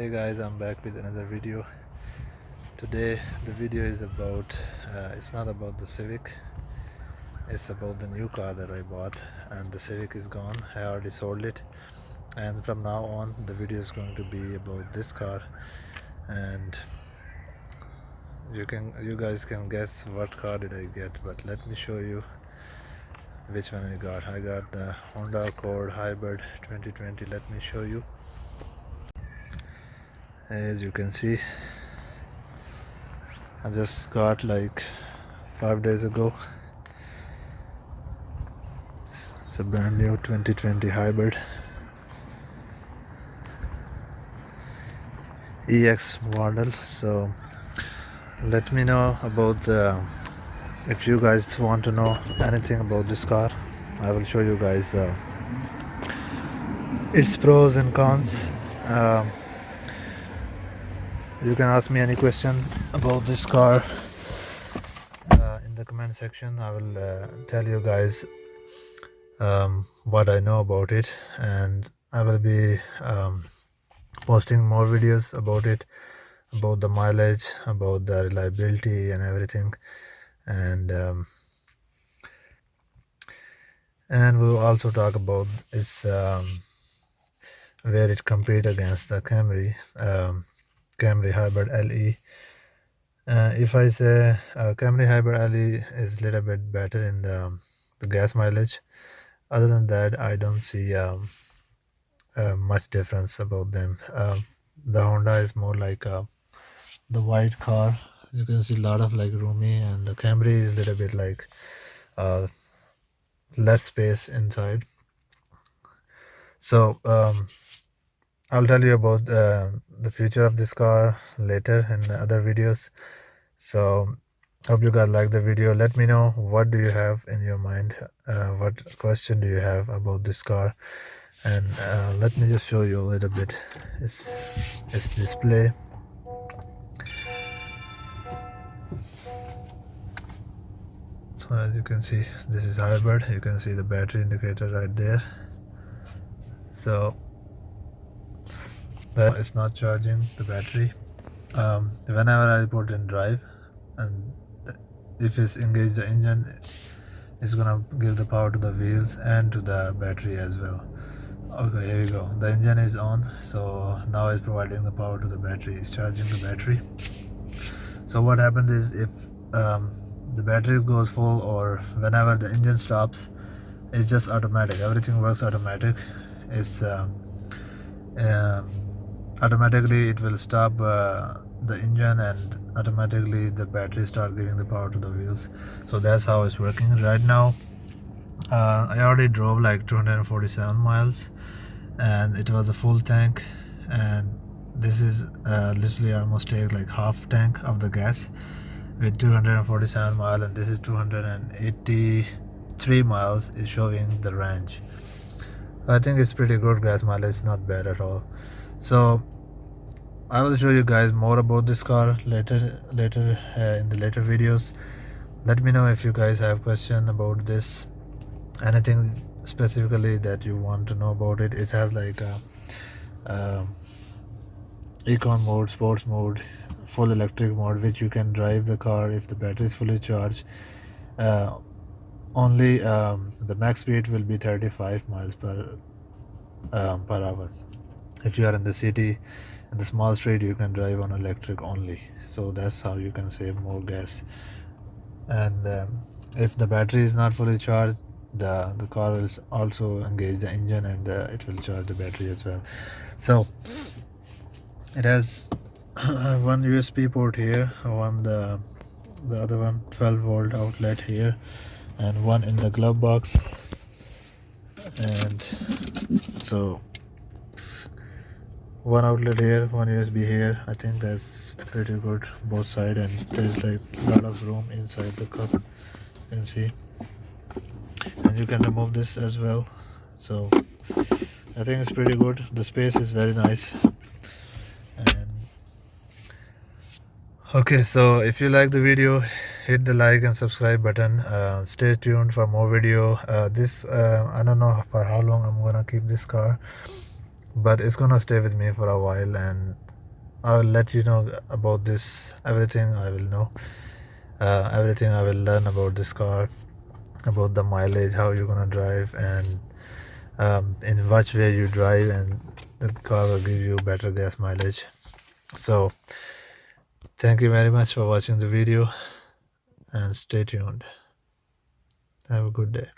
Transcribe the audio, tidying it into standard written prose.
Hey guys, I'm back with another video. Today the video is about it's not about the Civic, it's about the new car that I bought, and the Civic is gone. I already sold it, and from now on the video is going to be about this car. And you guys can guess what car did I get, but let me show you which one I got. I got the Honda Accord Hybrid 2020. Let me show you. As you can see, I just got like 5 days ago. It's a brand new 2020 hybrid EX model. So let me know about if you guys want to know anything about this car. I will show you guys its pros and cons. You can ask me any question about this car in the comment section. I will tell you guys what I know about it, and I will be posting more videos about it, about the mileage, about the reliability and everything, and we'll also talk about its where it compete against the Camry Hybrid LE. If I say Camry Hybrid LE is a little bit better in the gas mileage. Other than that, I don't see much difference about them. The Honda is more like the white car. You can see a lot of like roomy, and the Camry is a little bit like less space inside. So I'll tell you about the future of this car later in the other videos. So hope you guys like the video. Let me know what do you have in your mind, what question do you have about this car, and let me just show you a little bit its display. So as you can see, this is hybrid. You can see the battery indicator right there. So that it's not charging the battery. Whenever I put in drive, and if it's engaged the engine, it's gonna give the power to the wheels and to the battery as well. Okay, here we go. The engine is on, so now it's providing the power to the battery. It's charging the battery. So what happens is, if the battery goes full or whenever the engine stops, it's just automatic. Everything works automatic. It's automatically it will stop the engine, and automatically the battery start giving the power to the wheels. So that's how it's working right now. I already drove like 247 miles, and it was a full tank, and this is literally almost take like half tank of the gas with 247 miles, and this is 283 miles is showing the range. I think it's pretty good gas mileage, not bad at all. So I will show you guys more about this car later in the later videos. Let me know if you guys have question about this, anything specifically that you want to know about it. It has like econ mode, sports mode, full electric mode, which you can drive the car if the battery is fully charged. Only the max speed will be 35 miles per hour. If you are in the city, in the small street, you can drive on electric only. So that's how you can save more gas. And if the battery is not fully charged, the car will also engage the engine, and it will charge the battery as well. So it has one USB port here, one the other one 12-volt outlet here, and one in the glove box. And so one outlet here, one USB here. I think that's pretty good both sides, and there's like a lot of room inside the cup, you can see, and you can remove this as well. So I think it's pretty good. The space is very nice. And okay, so if you like the video, hit the like and subscribe button. Stay tuned for more video. This I don't know for how long I'm gonna keep this car, but it's gonna stay with me for a while, and I'll let you know about this. Everything I will know. Everything I will learn about this car, about the mileage, how you're gonna drive, and in which way you drive, and the car will give you better gas mileage. So thank you very much for watching the video, and stay tuned. Have a good day.